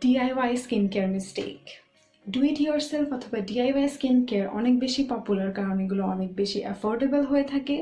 DIY skincare mistake. Do it yourself অথবা DIY skin care অনেক বেশি পপুলার, কারণ এগুলো অনেক বেশি অ্যাফোর্ডেবল হয়ে থাকে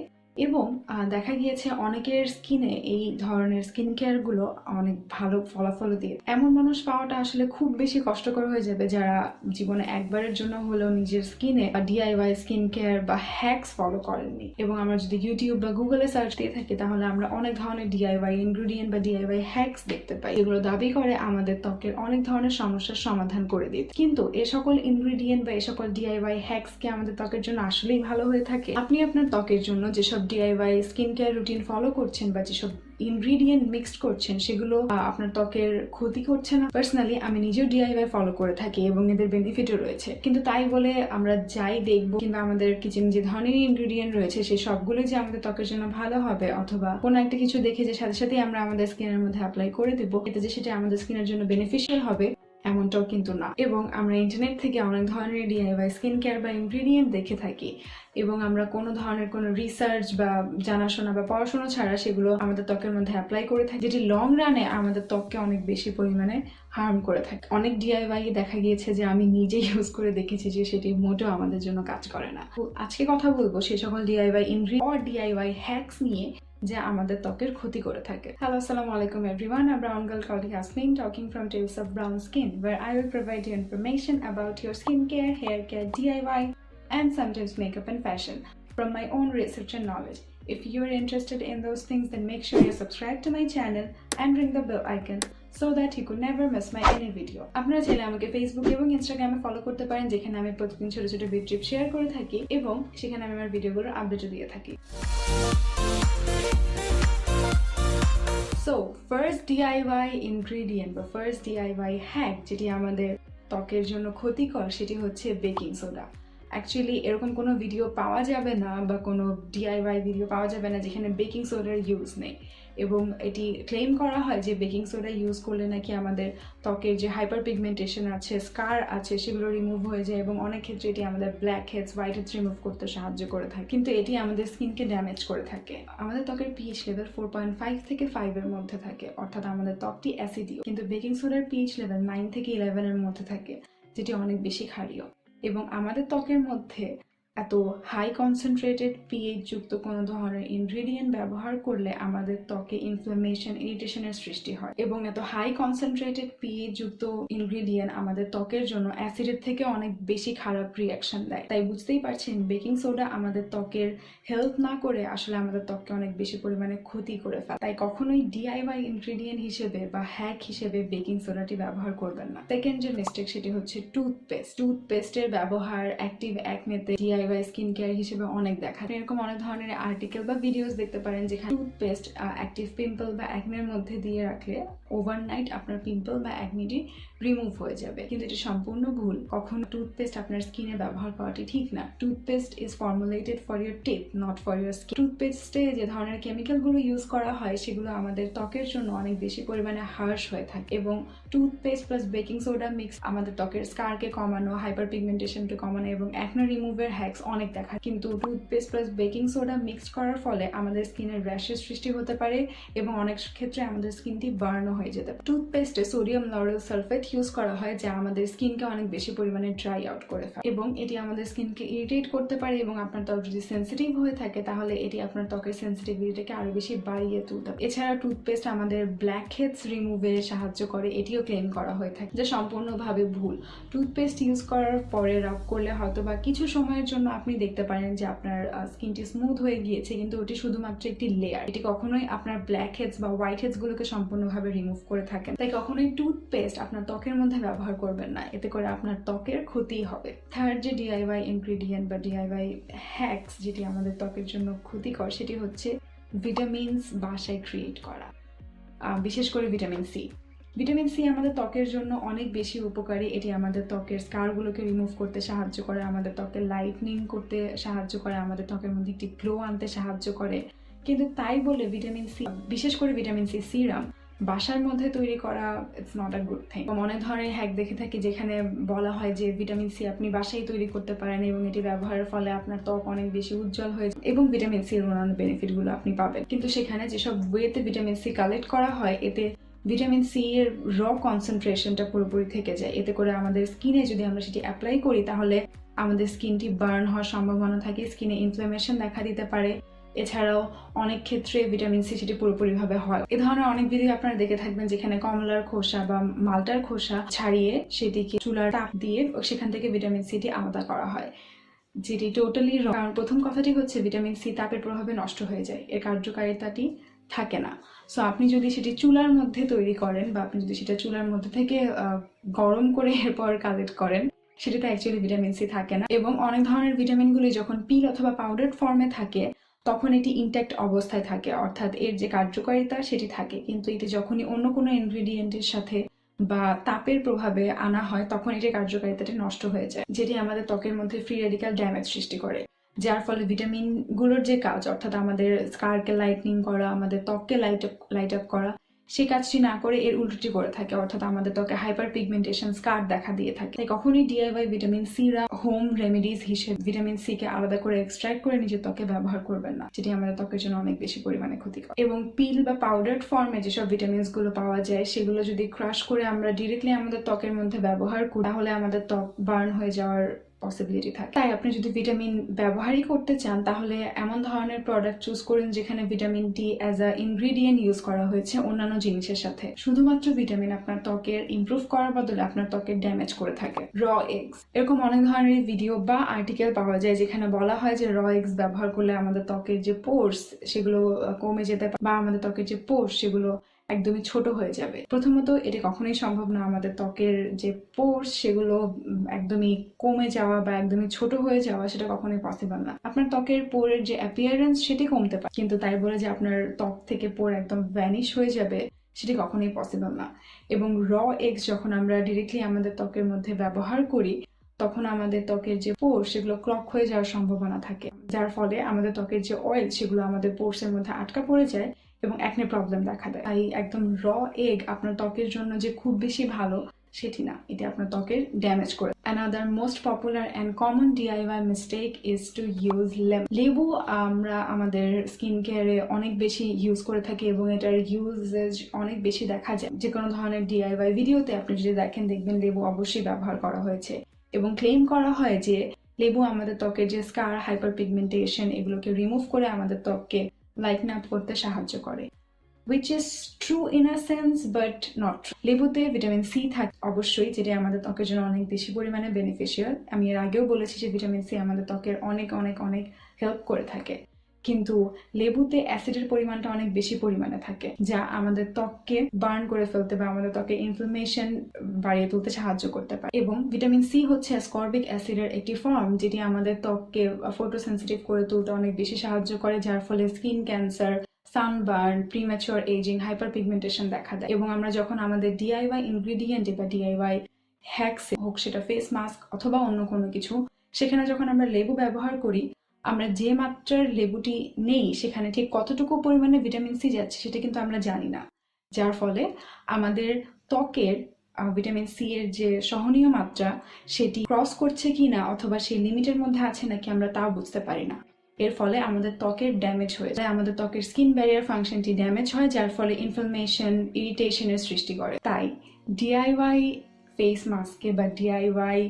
এবং দেখা গিয়েছে অনেকের স্কিনে এই ধরনের স্কিন কেয়ারগুলো অনেক ভালো ফলাফল দিয়ে। এমন মানুষ পাওয়াটা আসলে খুব বেশি কষ্টকর হয়ে যাবে যারা জীবনে একবারের জন্য হলেও নিজের স্কিনে ডিআইওয়াই স্কিন কেয়ার বা হ্যাকস ফলো করেননি। এবং আমরা যদি ইউটিউব বা গুগলে সার্চ দিয়ে থাকি তাহলে আমরা অনেক ধরনের ডিআইওয়াই ইনগ্রিডিয়েন্ট বা ডিআইওয়াই হ্যাকস দেখতে পাই, এগুলো দাবি করে আমাদের ত্বকের অনেক ধরনের সমস্যার সমাধান করে দিতে। কিন্তু এ সকল ইনগ্রিডিয়েন্ট বা এ সকল ডিআইওয়াই হ্যাকস কি আমাদের ত্বকের জন্য আসলেই ভালো হয়ে থাকে? আপনি আপনার ত্বকের জন্য যেসব DIY skin care routine follow করছেন বা যেসব ইনগ্রিডিয়েন্ট মিক্সড করছেন সেগুলো আপনার ত্বকের ক্ষতি করছে না। পার্সোনালি আমি নিজেও ডিআইওয়াই ফলো করে থাকি এবং এদের বেনিফিটও রয়েছে, কিন্তু তাই বলে আমরা যাই দেখবো কিংবা আমাদের কিচেন যে ধরনের ইনগ্রিডিয়েন্ট রয়েছে সেই সবগুলো যে আমাদের ত্বকের জন্য ভালো হবে অথবা কোনো একটা কিছু দেখে যে সাথে সাথেই আমরা আমাদের স্কিনের মধ্যে অ্যাপ্লাই করে দেবো এতে যে সেটা আমাদের স্কিনের জন্য বেনিফিশিয়াল হবে এমনটাও কিন্তু না। এবং আমরা ইন্টারনেট থেকে অনেক ধরনের ডিআইওয়াই স্কিন কেয়ার বা ইনগ্রিডিয়েন্ট দেখে থাকি এবং আমরা কোনো ধরনের কোনো রিসার্চ বা জানাশোনা বা পড়াশোনা ছাড়া সেগুলো আমাদের ত্বকের মধ্যে অ্যাপ্লাই করে থাকি, যেটি লং রানে আমাদের ত্বককে অনেক বেশি পরিমাণে হার্ম করে থাকে। অনেক ডিআইওয়াই দেখা গিয়েছে যে আমি নিজে ইউজ করে দেখেছি যে সেটি মোটেও আমাদের জন্য কাজ করে না। তো আজকে কথা বলবো সেই সকল DIY ingredient or DIY hacks নিয়ে যা আমাদের ত্বকের ক্ষতি করে থাকে। Hello, assalamu alaikum everyone. A brown girl called Yasmin talking from Tales of Brown Skin, where I will provide you information about your skincare, hair care, DIY, and sometimes makeup and fashion from my own research and knowledge. If you're interested in those things, then make sure you subscribe to my channel and ring the bell icon so that you could never miss my any video. আপনারা চাইলে আমাকে Facebook এবং ইনস্টাগ্রামে follow করতে পারেন, যেখানে আমি প্রতিদিন ছোট ছোট ভিডিও ট্রিপ শেয়ার করে থাকি এবং সেখানে আমি আমার ভিডিওগুলোর আপডেটও দিয়ে থাকি। সো ফার্স্ট ডিআইওয়াই ইনগ্রিডিয়েন্ট বা ফার্স্ট ডিআইওয়াই হ্যাক যেটি আমাদের ত্বকের জন্য ক্ষতিকর সেটি হচ্ছে বেকিং সোডা। অ্যাকচুয়ালি এরকম কোনো ভিডিও পাওয়া যাবে না বা কোনো ডিআইওয়াই ভিডিও পাওয়া যাবে না যেখানে বেকিং সোডার ইউজ নেই, এবং এটি ক্লেম করা হয় যে বেকিং সোডা ইউজ করলে নাকি আমাদের ত্বকের যে হাইপার পিগমেন্টেশন আছে, স্কার আছে, সেগুলো রিমুভ হয়ে যায় এবং অনেক ক্ষেত্রে এটি আমাদের blackheads, whiteheads remove করতে সাহায্য করে থাকে, কিন্তু এটি আমাদের স্কিনকে ড্যামেজ করে থাকে। আমাদের ত্বকের পিএইচ লেভেল 4.5 থেকে 5 এর মধ্যে থাকে, অর্থাৎ আমাদের ত্বকটি অ্যাসিডীয়, কিন্তু বেকিং সোডার পিএইচ লেভেল 9 থেকে 11 এর মধ্যে থাকে, যেটি অনেক বেশি ক্ষারীয়। এবং আমাদের ত্বকের মধ্যে এত হাই কনসেন্ট্রেটেড পিএইচ যুক্ত কোনো ধরনের ইনগ্রিডিয়েন্ট ব্যবহার করলে আমাদের ত্বকে ইনফ্লামেশন, ইরিটেশনের সৃষ্টি হয়, এবং এত হাই কনসেন্ট্রেটেড পিএইচ যুক্ত ইনগ্রিডিয়েন্ট আমাদের ত্বকের জন্য অ্যাসিডের থেকে অনেক বেশি খারাপ রিয়াকশন দেয়। তাই বুঝতেই পারছেন বেকিং সোডা আমাদের ত্বকের হেল্প না করে আসলে আমাদের ত্বককে অনেক বেশি পরিমাণে ক্ষতি করে ফেলে। তাই কখনোই ডিআইওয়াই ইনগ্রিডিয়েন্ট হিসেবে বা হ্যাক হিসেবে বেকিং সোডাটি ব্যবহার করবেন না। সেকেন্ড যে মিস্টেক সেটি হচ্ছে টুথপেস্ট। টুথপেস্টের ব্যবহার অ্যাক্টিভ অ্যাকনেতে ডিআইওয়াই স্কিন কেয়ার হিসেবে অনেক দেখা। এরকম অনেক ধরনের আর্টিকেল বা ভিডিওস দেখতে পারেন যেখানে টুথপেস্ট অ্যাক্টিভ পিম্পল বা অ্যাকনের মধ্যে দিয়ে রাখলে ওভারনাইট আপনার পিম্পল বা অ্যাকনিটি রিমুভ হয়ে যাবে, কিন্তু এটি সম্পূর্ণ ভুল। কখনো টুথপেস্ট আপনার স্কিনে ব্যবহার করাটি ঠিক না। Toothpaste is formulated for your teeth, not for your skin. টুথপেস্টে যে ধরনের কেমিক্যালগুলো ইউজ করা হয় সেগুলো আমাদের ত্বকের জন্য অনেক বেশি পরিমাণে হার্শ হয়ে থাকে, এবং toothpaste plus baking soda mix আমাদের ত্বকের স্কারকে কমানো, হাইপার পিগমেন্টেশনকে কমানো এবং অ্যাকনে রিমুভের হ্যাকস অনেক দেখা। কিন্তু toothpaste plus baking soda mixed করার ফলে আমাদের স্কিনের র্যাশের সৃষ্টি হতে পারে এবং অনেক ক্ষেত্রে আমাদের স্কিনটি বার্নও হয়ে যেতে পারে। টুথপেস্টে সোডিয়াম লরেল সালফেট ইউজ করা হয় যা আমাদের স্কিনকে অনেক বেশি পরিমাণে ড্রাই আউট করে ফেলে, এবং এটি আমাদের স্কিনকে ইরিটেট করতে পারে, এবং আপনার ত্বক যদি সেন্সিটিভ হয়ে থাকে তাহলে এটি আপনার ত্বকের সেন্সিটিভিটিকে আরো বেশি বাড়িয়ে তুলতে পারে। এছাড়া টুথপেস্ট আমাদের ব্ল্যাক হেডস রিমুভে সাহায্য করে, এটিও ক্লেম করা হয়ে থাকে, যা সম্পূর্ণভাবে ভুল। টুথপেস্ট ইউজ করার পরে রাব করলে হয়তো বা কিছু সময়ের জন্য আপনি দেখতে পারেন যে আপনার স্কিনটি স্মুথ হয়ে গিয়েছে, কিন্তু ওটি শুধুমাত্র একটি লেয়ার। এটি কখনোই আপনার ব্ল্যাক হেডস বা হোয়াইট হেডস গুলোকে সম্পূর্ণভাবে রিমুভ করে থাকে। তাই কখনোই টুথপেস্ট আপনার ত্বকের মধ্যে ব্যবহার করবেন না, এতে করে আপনার ত্বকের ক্ষতি হবে। থার্ড যে ডিআইওয়াই ইনগ্রিডিয়েন্ট বা ডিআইওয়াই হ্যাকস যেটি আমাদের ত্বকের জন্য ক্ষতিকর সেটি হচ্ছে ভিটামিনস বাসায় ক্রিয়েট করা, বিশেষ করে ভিটামিন সি। ভিটামিন সি আমাদের ত্বকের জন্য অনেক বেশি উপকারী। এটি আমাদের ত্বকের স্কারগুলোকে রিমুভ করতে সাহায্য করে, আমাদের ত্বকের লাইটনিং করতে সাহায্য করে, আমাদের ত্বকের মধ্যে একটি গ্লো আনতে সাহায্য করে। কিন্তু তাই বলে ভিটামিন সি, বিশেষ করে ভিটামিন সি সিরাম বাসার মধ্যে তৈরি করা it's not a good thing. অনেক ধরনের হ্যাক দেখে থাকি যেখানে বলা হয় যে ভিটামিন সি আপনি বাসায় তৈরি করতে পারেন এবং এটি ব্যবহারের ফলে আপনার ত্বক অনেক বেশি উজ্জ্বল হয়ে যায় এবং ভিটামিন সির অন্যান্য বেনিফিটগুলো আপনি পাবেন, কিন্তু সেখানে যেসব ওয়েতে ভিটামিন সি কালেক্ট করা হয় এতে ভিটামিন সি এর র কনসেন্ট্রেশনটা পুরোপুরি থেকে যায়। এতে করে আমাদের স্কিনে যদি আমরা সেটি অ্যাপ্লাই করি তাহলে আমাদের স্কিনটি বার্ন হওয়ার সম্ভাবনা থাকে, স্কিনে ইনফ্লামেশন দেখা দিতে পারে। এছাড়াও অনেক ক্ষেত্রে ভিটামিন সি সেটি পুরোপুরিভাবে হয়। এ ধরনের অনেক ভিডিও আপনারা দেখে থাকবেন যেখানে কমলার খোসা বা মালটার খোসা ছাড়িয়ে সেটিকে চুলার তাপ দিয়ে সেখান থেকে ভিটামিন সিটি আলাদা করা হয়, যেটি টোটালি রং। কারণ প্রথম কথাটি হচ্ছে ভিটামিন সি তাপের প্রভাবে নষ্ট হয়ে যায়, এর কার্যকারিতাটি থাকে না। সো আপনি যদি সেটি চুলার মধ্যে তৈরি করেন বা আপনি যদি সেটা চুলার মধ্যে থেকে গরম করে এরপর কালেক্ট করেন, সেটাতে অ্যাকচুয়ালি ভিটামিন সি থাকে না। এবং অনেক ধরনের ভিটামিনগুলি যখন পিল অথবা পাউডার ফর্মে থাকে তখন এটি ইনট্যাক্ট অবস্থায় থাকে, অর্থাৎ এর যে কার্যকারিতা সেটি থাকে, কিন্তু এটি যখনই অন্য কোনো ইনগ্রিডিয়েন্টের সাথে বা তাপের প্রভাবে আনা হয় তখন এটির কার্যকারিতাটি নষ্ট হয়ে যায়, যেটি আমাদের ত্বকের মধ্যে ফ্রি রেডিক্যাল ড্যামেজ সৃষ্টি করে, যার ফলে ভিটামিনগুলোর যে কাজ অর্থাৎ আমাদের স্কারকে লাইটনিং করা, আমাদের ত্বককে লাইট আপ করা, সেই কাজটি না করে এর উল্টোটি করে থাকে, অর্থাৎ আমাদের ত্বকে হাইপার পিগমেন্টেশন স্কার দেখা দিয়ে থাকে। তাই কখনোই ডিআইওয়াই ভিটামিন সি রা হোম রেমেডিজ হিসেবে ভিটামিন সি কে আলাদা করে এক্সট্রাক্ট করে নিজের ত্বকে ব্যবহার করবেন না, যেটি আমাদের ত্বকের জন্য অনেক বেশি পরিমাণে ক্ষতিকর। এবং পিল বা পাউডার ফর্মে যেসব ভিটামিনস গুলো পাওয়া যায় সেগুলো যদি ক্রাশ করে আমরা ডিরেক্টলি আমাদের ত্বকের মধ্যে ব্যবহার করি তাহলে আমাদের ত্বক বার্ন হয়ে যাওয়ার পসিবিলিটি থাকে। তাই আপনি যদি ভিটামিন ব্যবহারই করতে চান তাহলে এমন ধরনের প্রোডাক্ট চুজ করুন যেখানে vitamin D as a ingredient use করা হয়েছে অন্যান্য জিনিসের সাথে। শুধুমাত্র ভিটামিন আপনার ত্বকের ইমপ্রুভ করার বদলে আপনার ত্বকের ড্যামেজ করে থাকে। র এগস, এরকম অনেক ধরনের ভিডিও বা আর্টিকেল পাওয়া যায় যেখানে বলা হয় যে র এগস ব্যবহার করলে আমাদের ত্বকের যে পোর্স সেগুলো কমে যেতে পারে বা আমাদের ত্বকের যে পোর্স সেগুলো একদমই ছোট হয়ে যাবে। প্রথমত এটি কখনোই সম্ভব না, আমাদের ত্বকের যে পোর্স সেগুলো একদমই কমে যাওয়া বা একদমই ছোট হয়ে যাওয়া সেটা কখনোই পসিবল না। আপনার ত্বকের পোরের যে অ্যাপিয়ারেন্স সেটি কমতে পারে, কিন্তু তাই বলে যে আপনার ত্বক থেকে পোর একদম ভ্যানিশ হয়ে যাবে সেটি কখনোই পসিবল না। এবং র এগস যখন আমরা ডিরেক্টলি আমাদের ত্বকের মধ্যে ব্যবহার করি তখন আমাদের ত্বকের যে পোর সেগুলো ক্লক হয়ে যাওয়ার সম্ভাবনা থাকে, যার ফলে আমাদের ত্বকের যে অয়েল সেগুলো আমাদের পোর্সের মধ্যে আটকা পড়ে যায় এবং একনে প্রবলেম দেখা দেয়। তাই একদম র এগ আপনার ত্বকের জন্য যে খুব বেশি ভালো সেটি না, এটি আপনার ত্বকের ড্যামেজ করে। Another most popular and common DIY mistake is to use lemon. লেবু আমরা আমাদের স্কিন কেয়ারে অনেক বেশি ইউজ করে থাকি এবং এটার ইউজেজ অনেক বেশি দেখা যায়। যে কোনো ধরনের DIY ভিডিওতে আপনি যদি দেখবেন লেবু অবশ্যই ব্যবহার করা হয়েছে এবং ক্লেম করা হয় যে লেবু আমাদের ত্বকের যে স্কার, হাইপার পিগমেন্টেশন এগুলোকে রিমুভ করে আমাদের ত্বককে লাইটন আপ করতে সাহায্য করে, which is true in a sense but not true. লেবুতে ভিটামিন সি থাকে অবশ্যই, যেটা আমাদের ত্বকের জন্য অনেক বেশি পরিমাণে বেনিফিশিয়াল। আমি এর আগেও বলেছি যে ভিটামিন সি আমাদের ত্বকের অনেক অনেক অনেক হেল্প করে থাকে, কিন্তু লেবুতে অ্যাসিডের পরিমাণটা অনেক বেশি পরিমাণে থাকে যা আমাদের ত্বককে বার্ন করে ফেলতে বা আমাদের ত্বকে ইনফ্লামেশন বাড়িয়ে তুলতে সাহায্য করতে পারে। এবং ভিটামিন সি হচ্ছে অ্যাসকর্বিক অ্যাসিডের একটি ফর্ম যেটি আমাদের ত্বককে ফটোসেন্সিটিভ করে তুলতে অনেক বেশি সাহায্য করে, যার ফলে skin cancer, sunburn, premature aging, hyper pigmentation দেখা দেয়। এবং আমরা যখন আমাদের ডিআইওয়াই ইনগ্রিডিয়েন্টে বা ডিআইওয়াই হ্যাক্সে হোক সেটা ফেস মাস্ক অথবা অন্য কোনো কিছু, সেখানে যখন আমরা লেবু ব্যবহার করি আমরা যে মাত্রার লেবুটি নেই সেখানে ঠিক কতটুকু পরিমাণে ভিটামিন সি যাচ্ছে সেটা কিন্তু আমরা জানি না, যার ফলে আমাদের ত্বকের ভিটামিন সি এর যে সহনীয় মাত্রা সেটি ক্রস করছে কিনা অথবা সেই লিমিটের মধ্যে আছে নাকি আমরা তাও বুঝতে পারি না। এর ফলে আমাদের ত্বকের ড্যামেজ হয়ে যায়, আমাদের ত্বকের স্কিন ব্যারিয়ার ফাংশনটি ড্যামেজ হয়, যার ফলে ইনফ্লামেশন, ইরিটেশনের সৃষ্টি করে। তাই ডিআইওয়াই ফেস মাস্কে বা ডিআইওয়াই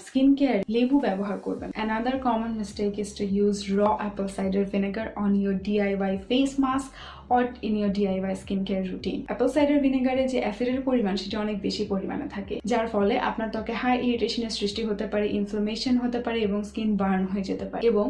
স্কিন কেয়ার লেবু ব্যবহার করবেন। Another common mistake is to use raw apple cider vinegar on your DIY face mask or in your DIY skincare routine. Apple cider vinegar যে অ্যাসিডের পরিমাণ সেটা অনেক বেশি পরিমাণে থাকে, যার ফলে আপনার ত্বকে হাই ইরিটেশনের সৃষ্টি হতে পারে, ইনফ্লামেশন হতে পারে এবং স্কিন বার্ন হয়ে যেতে পারে। এবং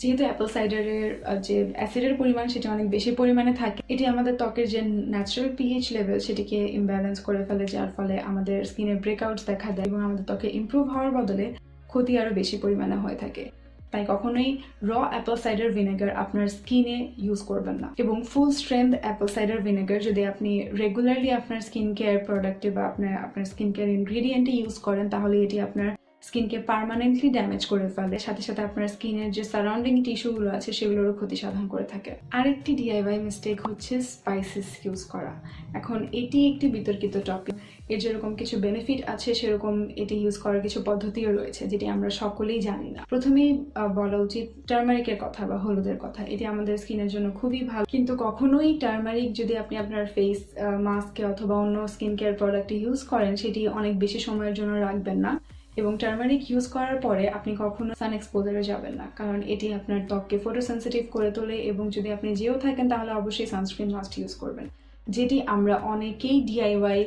যেহেতু অ্যাপল সাইডারের যে অ্যাসিডের পরিমাণ সেটা অনেক বেশি পরিমাণে থাকে, এটি আমাদের ত্বকের যে ন্যাচারাল পিএইচ লেভেল সেটিকে ইমব্যালেন্স করে ফেলে, যার ফলে আমাদের স্কিনের ব্রেকআউটস দেখা দেয় এবং আমাদের ত্বকে ইমপ্রুভ হওয়ার বদলে ক্ষতি আরও বেশি পরিমাণে হয়ে থাকে। তাই কখনোই র অ্যাপল সাইডার ভিনেগার আপনার স্কিনে ইউজ করবেন না। এবং full strength apple cider vinegar যদি আপনি রেগুলারলি আপনার স্কিন কেয়ার প্রোডাক্টে বা আপনার স্কিন কেয়ার ইনগ্রিডিয়েন্টে ইউজ করেন তাহলে এটি আপনার স্কিনকে পার্মানেন্টলি ড্যামেজ করে ফেলে, সাথে সাথে আপনার স্কিনের যে সারাউন্ডিং টিস্যুগুলো আছে সেগুলোরও ক্ষতি সাধন করে থাকে। আরেকটি ডিআইওয়াই মিস্টেক হচ্ছে স্পাইসেস ইউজ করা। এখন এটি একটি বিতর্কিত টপিক। এর যেরকম কিছু বেনিফিট আছে সেরকম এটি ইউজ করার কিছু পদ্ধতিও রয়েছে যেটি আমরা সকলেই জানি না। প্রথমেই বলা উচিত টার্মারিকের কথা বা হলুদের কথা। এটি আমাদের স্কিনের জন্য খুবই ভালো, কিন্তু কখনোই টার্মারিক যদি আপনি আপনার ফেস মাস্কে অথবা অন্য স্কিন কেয়ার প্রোডাক্টে ইউজ করেন সেটি অনেক বেশি সময়ের জন্য রাখবেন না। এবং টার্মারিক ইউজ করার পরে আপনি কখনো সান এক্সপোজারে যাবেন না, কারণ এটি আপনার ত্বককে ফটোসেন্সিটিভ করে তোলে। এবং যদি আপনি যেও থাকেন তাহলে অবশ্যই সানস্ক্রিন মাস্ট ইউজ করবেন, যেটি আমরা অনেকেই ডিআইওয়াই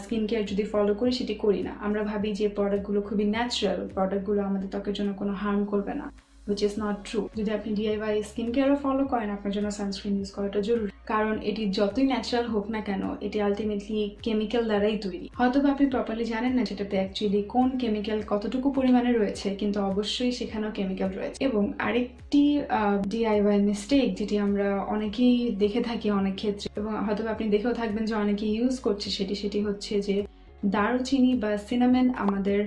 স্কিন কেয়ার যদি ফলো করি সেটি করি না। আমরা ভাবি যে প্রোডাক্টগুলো খুবই ন্যাচারাল, প্রোডাক্টগুলো আমাদের ত্বকের জন্য কোনো হার্ম করবে না, which is not true. যদি আপনি ডিআইওয়াই স্কিন কেয়ারও ফলো করেন আপনার জন্য সানস্ক্রিন ইউজ করাটা জরুরি, কারণ এটি যতই ন্যাচারাল হোক না কেন এটি আলটিমেটলি কেমিক্যাল দ্বারাই তৈরি। হয়তো আপনি প্রপারলি জানেন না সেটাতে অ্যাকচুয়ালি কোন কেমিক্যাল কতটুকু পরিমাণে রয়েছে, কিন্তু অবশ্যই সেখানেও কেমিক্যাল রয়েছে। এবং আরেকটি ডিআইওয়াই মিস্টেক যেটি আমরা অনেকেই দেখে থাকি অনেক ক্ষেত্রে, এবং হয়তো আপনি দেখেও থাকবেন যে অনেকেই ইউজ করছে, সেটি হচ্ছে যে দারুচিনি বা সিনামেন আমাদের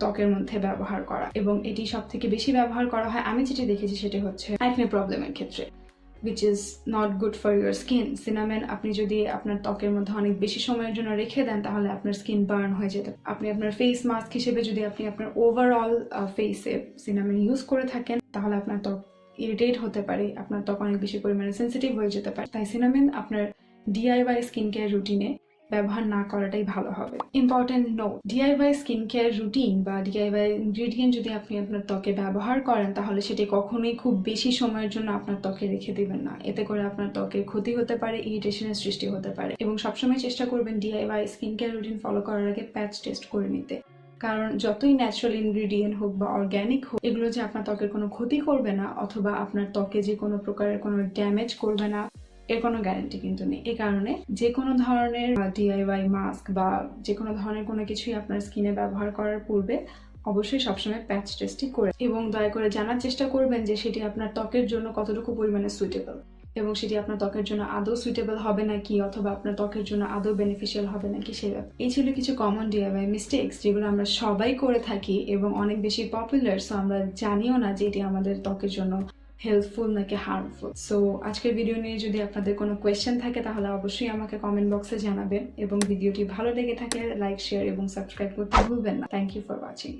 ত্বকের মধ্যে ব্যবহার করা। এবং এটি সব থেকে বেশি ব্যবহার করা হয়, আমি যেটি দেখেছি সেটি হচ্ছে অ্যাকনে প্রবলেমের ক্ষেত্রে, which is not good for your skin. সিনামেন আপনি যদি আপনার ত্বকের মধ্যে অনেক বেশি সময়ের জন্য রেখে দেন তাহলে আপনার স্কিন বার্ন হয়ে যেতে পারে। আপনি আপনার ফেস মাস্ক হিসেবে যদি আপনি আপনার ওভারঅল ফেসে সিনামেন ইউজ করে থাকেন তাহলে আপনার ত্বক ইরিটেট হতে পারে, আপনার ত্বক অনেক বেশি পরিমাণে সেন্সিটিভ হয়ে যেতে পারে। তাই সিনামেন আপনার ডিআইওয়াই স্কিন কেয়ার রুটিনে ব্যবহার না করাটাই ভালো হবে। Important note, DIY skin care routine বা ডিআইওয়াই ইনগ্রিডিয়েন্ট যদি আপনি আপনার ত্বকে ব্যবহার করেন তাহলে সেটি কখনোই খুব বেশি সময়ের জন্য আপনার ত্বকে রেখে দিবেন না। এতে করে আপনার ত্বকের ক্ষতি হতে পারে, ইরিটেশনের সৃষ্টি হতে পারে। এবং সবসময় চেষ্টা করবেন DIY skin care routine follow করার আগে প্যাচ টেস্ট করে নিতে, কারণ যতই ন্যাচারাল ইনগ্রিডিয়েন্ট হোক বা অর্গ্যানিক হোক এগুলো যে আপনার ত্বকের কোনো ক্ষতি করবে না অথবা আপনার ত্বকে যে কোনো প্রকারের কোনো ড্যামেজ করবে না এর কোনো গ্যারান্টি কিন্তু নেই। এই কারণে যে কোনো ধরনের ডিআইওয়াই মাস্ক বা যে কোনো ধরনের কোনো কিছুই আপনার স্কিনে ব্যবহার করার পূর্বে অবশ্যই সবসময় প্যাচ টেস্টই করে, এবং দয়া করে জানার চেষ্টা করবেন যে সেটি আপনার ত্বকের জন্য কতটুকু পরিমাণে সুইটেবল, এবং সেটি আপনার ত্বকের জন্য আদৌ সুইটেবল হবে নাকি অথবা আপনার ত্বকের জন্য আদৌ বেনিফিশিয়াল হবে নাকি সেই ব্যাপার। এই ছিল কিছু কমন ডিআইওয়াই মিস্টেক্স যেগুলো আমরা সবাই করে থাকি এবং অনেক বেশি পপুলার, সো আমরা জানিও না যে এটি আমাদের ত্বকের জন্য হেল্পফুল নাকি হার্মফুল। সো আজকের ভিডিও নিয়ে যদি আপনাদের কোনো কোয়েশ্চেন থাকে তাহলে অবশ্যই আমাকে কমেন্ট বক্সে জানাবেন, এবং ভিডিওটি ভালো লেগে থাকলে লাইক, শেয়ার এবং সাবস্ক্রাইব করতে ভুলবেন না। Thank you for watching.